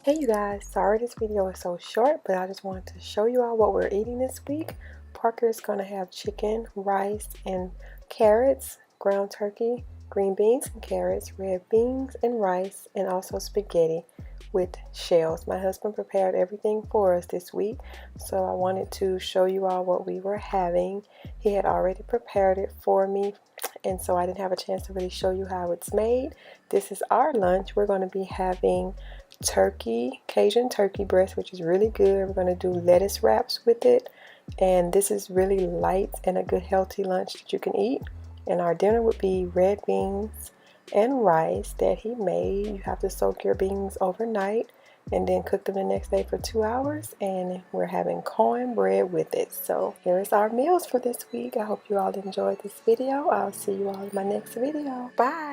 Hey you guys, sorry this video is so short, but I just wanted to show you all what we're eating this week. Parker is going to have chicken, rice, and carrots, ground turkey, green beans and carrots, red beans and rice, and also spaghetti with shells. My husband prepared everything for us this week, so I wanted to show you all what we were having. He had already prepared it for me, and so I didn't have a chance to really show you how it's made. This is our lunch. We're going to be having turkey, Cajun turkey breast, which is really good. We're going to do lettuce wraps with it, and this is really light and a good healthy lunch that you can eat. And our dinner would be red beans and rice that he made. You have to soak your beans overnight and then cook them the next day for 2 hours, and we're having cornbread with it. So here's our meals for this week. I hope you all enjoyed this video. I'll see you all in my next video. Bye.